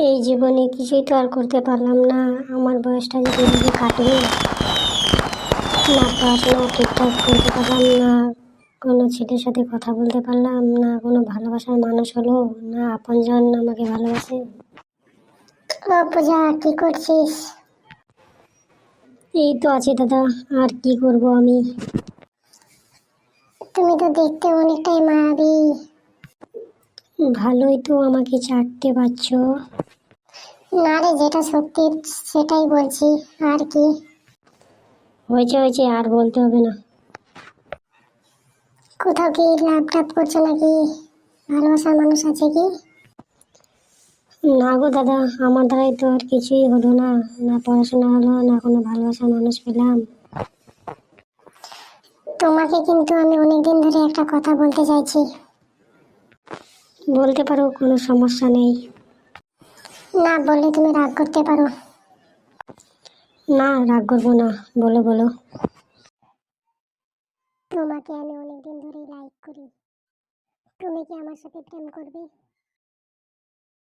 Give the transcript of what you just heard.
এই জীবনে কিছুই তো আর করতে পারলাম না। আমার বয়সটা যদি এভাবে কাটবে, না পড়াশোনা ঠিকঠাক করতে পারলাম না, কোনো ছেলের সাথে কথা বলতে পারলাম না, কোনো ভালোবাসার মানুষ হলো না, আপনজন আমাকে ভালোবাসে। ও পূজা, কি করছিস? এই তো আছি দাদা, আর কি করব আমি। তুমি তো দেখতে অনেকটাই মায়াবী। ভালোই তো আমাকে চাটতে পারছো। না রে, যেটা সত্যি সেটাই বলছি, আর কি। হয়েছে হয়েছে, আর বলতে হবে না। কোথাও কি লাভ টাভ করছো নাকি? ভালোবাসার মানুষ আছে কি? না গো দাদা, আমার দ্বারাই তো আর কিছুই হলো না, না পড়াশোনা হলো, না কোনো ভালোবাসার মানুষ পেলাম। তোমাকে কিন্তু আমি অনেকদিন ধরে একটা কথা বলতে চাইছি। বলতে পারো, কোনো সমস্যা নেই। না বললে তুমি রাগ করতে পারো। না, রাগ করবো না, বলো বলো। তোমাকে আমি অনেকদিন ধরেই লাইক করি। তুমি কি আমার সাথে প্রেম করবে?